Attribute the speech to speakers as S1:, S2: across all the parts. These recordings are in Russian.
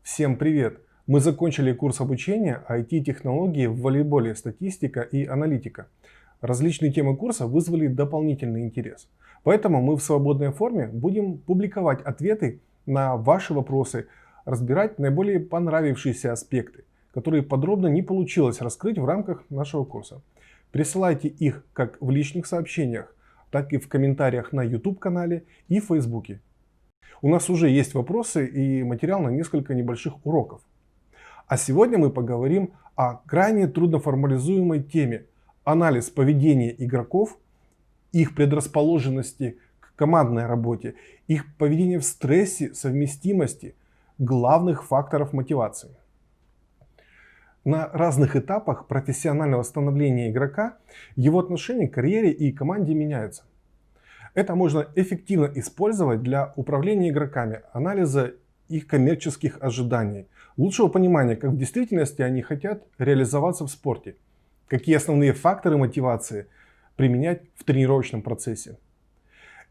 S1: Всем привет! Мы закончили курс обучения IT-технологии в волейболе, статистика и аналитика. Различные темы курса вызвали дополнительный интерес. Поэтому мы в свободной форме будем публиковать ответы на ваши вопросы, разбирать наиболее понравившиеся аспекты, которые подробно не получилось раскрыть в рамках нашего курса. Присылайте их как в личных сообщениях, так и в комментариях на YouTube-канале и в Фейсбуке. У нас уже есть вопросы и материал на несколько небольших уроков. А сегодня мы поговорим о крайне трудноформализуемой теме – анализ поведения игроков, их предрасположенности к командной работе, их поведение в стрессе, совместимости, главных факторов мотивации. На разных этапах профессионального становления игрока его отношение к карьере и команде меняются. Это можно эффективно использовать для управления игроками, анализа их коммерческих ожиданий, лучшего понимания, как в действительности они хотят реализоваться в спорте, какие основные факторы мотивации применять в тренировочном процессе.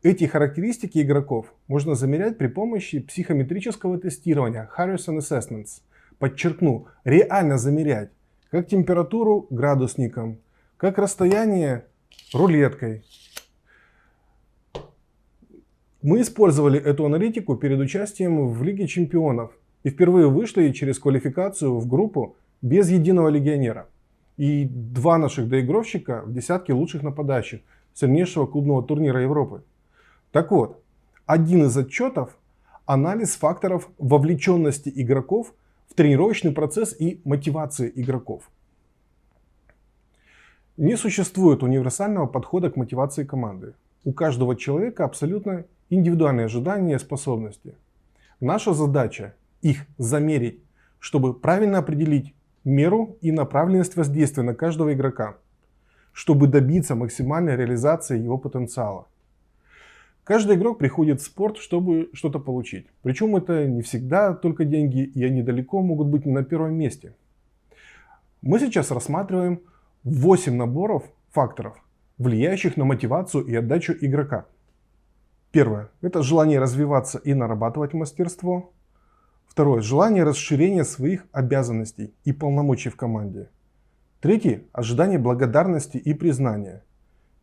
S1: Эти характеристики игроков можно замерять при помощи психометрического тестирования Harrison Assessments. Подчеркну, реально замерять, как температуру градусником, как расстояние рулеткой. Мы использовали эту аналитику перед участием в Лиге чемпионов и впервые вышли через квалификацию в группу без единого легионера. И два наших доигровщика в десятке лучших нападающих сильнейшего клубного турнира Европы. Так вот, один из отчетов – анализ факторов вовлеченности игроков в тренировочный процесс и мотивации игроков. Не существует универсального подхода к мотивации команды. У каждого человека абсолютно индивидуальные ожидания и способности. Наша задача их замерить, чтобы правильно определить меру и направленность воздействия на каждого игрока, чтобы добиться максимальной реализации его потенциала. Каждый игрок приходит в спорт, чтобы что-то получить. Причем это не всегда только деньги, и они далеко могут быть не на первом месте. Мы сейчас рассматриваем 8 наборов факторов, влияющих на мотивацию и отдачу игрока. Первое – это желание развиваться и нарабатывать мастерство. Второе – желание расширения своих обязанностей и полномочий в команде. Третье – ожидание благодарности и признания.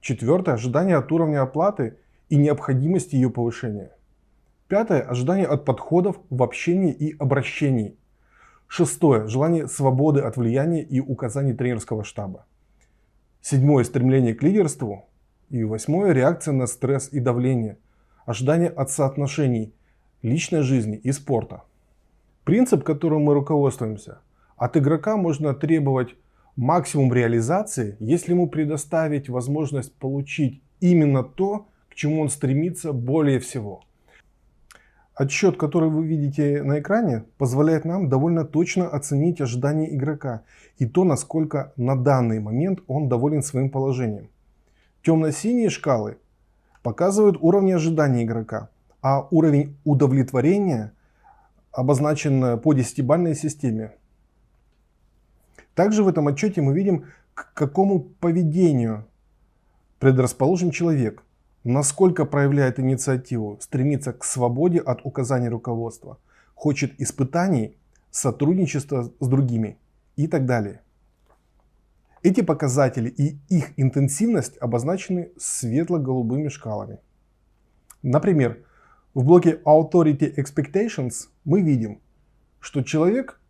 S1: Четвертое – ожидание от уровня оплаты и необходимости ее повышения. Пятое – ожидание от подходов в общении и обращении. Шестое – желание свободы от влияния и указаний тренерского штаба. Седьмое – стремление к лидерству. И восьмое – реакция на стресс и давление. Ожидание от соотношений личной жизни и спорта. Принцип, которым мы руководствуемся: от игрока можно требовать максимум реализации, если ему предоставить возможность получить именно то, к чему он стремится более всего. Отсчет, который вы видите на экране, позволяет нам довольно точно оценить ожидания игрока и то, насколько на данный момент он доволен своим положением. Темно-синие шкалы показывают уровни ожиданий игрока, а уровень удовлетворения обозначен по 10-бальной системе. Также в этом отчете мы видим, к какому поведению предрасположен человек, насколько проявляет инициативу, стремится к свободе от указаний руководства, хочет испытаний, сотрудничества с другими и так далее. Эти показатели и их интенсивность обозначены светло-голубыми шкалами. Например, в блоке Authority Expectations мы видим, что человек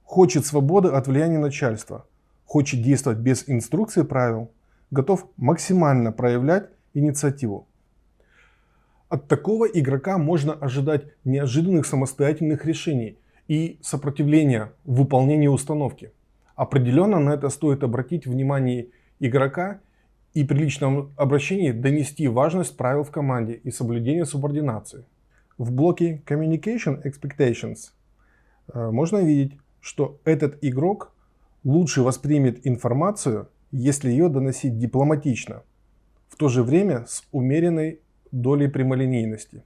S1: хочет свободы от влияния начальства, хочет действовать без инструкции и правил, готов максимально проявлять инициативу. От такого игрока можно ожидать неожиданных самостоятельных решений и сопротивления в выполнении установки. Определенно на это стоит обратить внимание игрока и при личном обращении донести важность правил в команде и соблюдение субординации. В блоке Communication Expectations можно видеть, что этот игрок лучше воспримет информацию, если ее доносить дипломатично, в то же время с умеренной долей прямолинейности.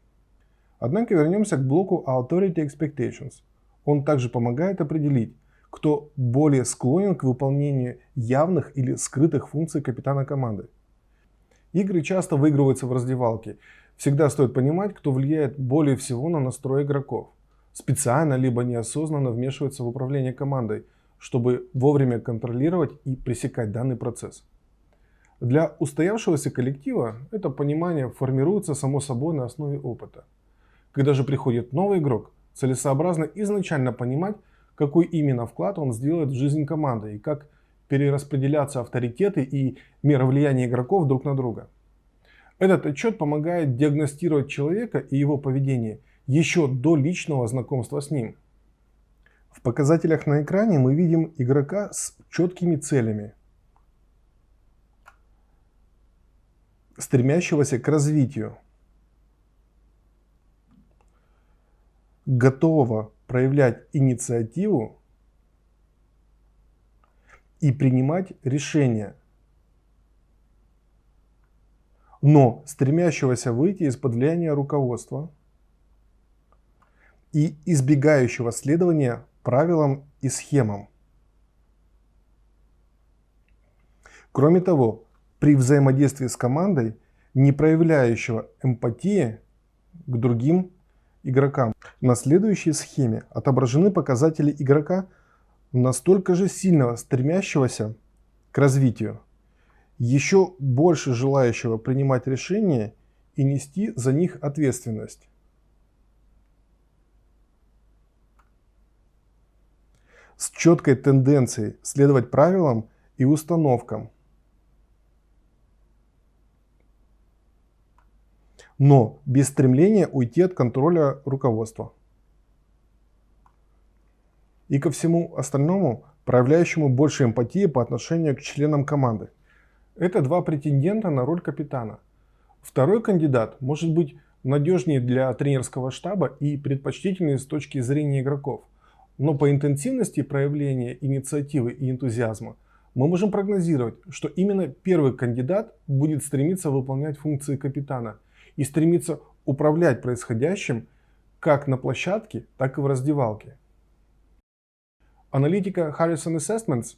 S1: Однако вернемся к блоку Authority Expectations. Он также помогает определить, кто более склонен к выполнению явных или скрытых функций капитана команды. Игры часто выигрываются в раздевалке. Всегда стоит понимать, кто влияет более всего на настрой игроков. специально либо неосознанно вмешивается в управление командой, чтобы вовремя контролировать и пресекать данный процесс. Для устоявшегося коллектива это понимание формируется само собой на основе опыта. Когда же приходит новый игрок, целесообразно изначально понимать, какой именно вклад он сделает в жизнь команды и как перераспределяться авторитеты и меры влияния игроков друг на друга. Этот отчет помогает диагностировать человека и его поведение еще до личного знакомства с ним. В показателях на экране мы видим игрока с четкими целями, стремящегося к развитию, готового проявлять инициативу и принимать решения, но стремящегося выйти из-под влияния руководства и избегающего следования правилам и схемам. Кроме того, при взаимодействии с командой, не проявляющего эмпатии к другим игрокам. На следующей схеме отображены показатели игрока, настолько же сильно стремящегося к развитию, еще больше желающего принимать решения и нести за них ответственность. С четкой тенденцией следовать правилам и установкам, но без стремления уйти от контроля руководства. И ко всему остальному, проявляющему больше эмпатии по отношению к членам команды. Это два претендента на роль капитана. Второй кандидат может быть надежнее для тренерского штаба и предпочтительнее с точки зрения игроков. Но по интенсивности проявления инициативы и энтузиазма мы можем прогнозировать, что именно первый кандидат будет стремиться выполнять функции капитана и стремиться управлять происходящим как на площадке, так и в раздевалке. Аналитика Harrison Assessments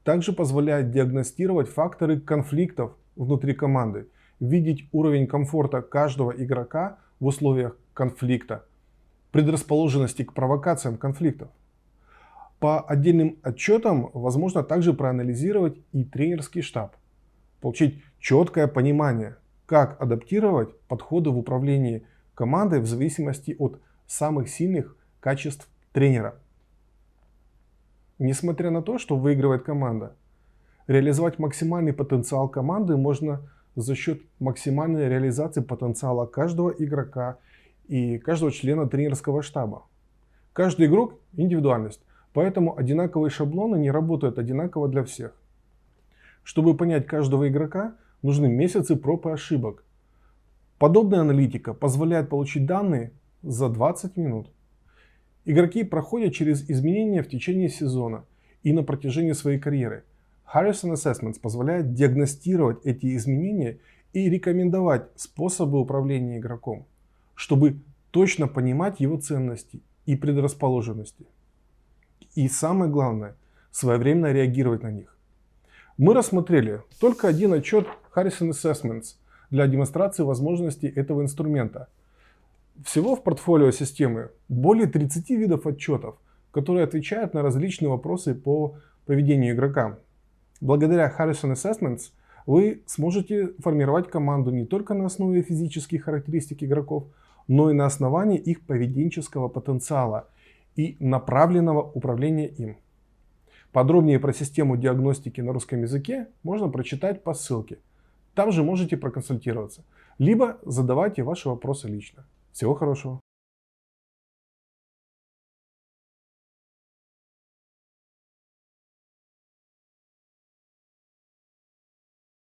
S1: также позволяет диагностировать факторы конфликтов внутри команды, видеть уровень комфорта каждого игрока в условиях конфликта, предрасположенности к провокациям конфликтов. По отдельным отчетам возможно также проанализировать и тренерский штаб, получить четкое понимание, как адаптировать подходы в управлении командой в зависимости от самых сильных качеств тренера. Несмотря на то, что выигрывает команда, реализовать максимальный потенциал команды можно за счет максимальной реализации потенциала каждого игрока и каждого члена тренерского штаба. Каждый игрок – индивидуальность, поэтому одинаковые шаблоны не работают одинаково для всех. Чтобы понять каждого игрока, нужны месяцы проб и ошибок. Подобная аналитика позволяет получить данные за 20 минут. Игроки проходят через изменения в течение сезона и на протяжении своей карьеры. Harrison Assessments позволяет диагностировать эти изменения и рекомендовать способы управления игроком, чтобы точно понимать его ценности и предрасположенности. И самое главное, своевременно реагировать на них. Мы рассмотрели только один отчет Harrison Assessments для демонстрации возможностей этого инструмента. Всего в портфолио системы более 30 видов отчетов, которые отвечают на различные вопросы по поведению игрока. Благодаря Harrison Assessments вы сможете формировать команду не только на основе физических характеристик игроков, но и на основании их поведенческого потенциала и направленного управления им. Подробнее про систему диагностики на русском языке можно прочитать по ссылке. Там же можете проконсультироваться, либо задавайте ваши вопросы лично. Всего хорошего!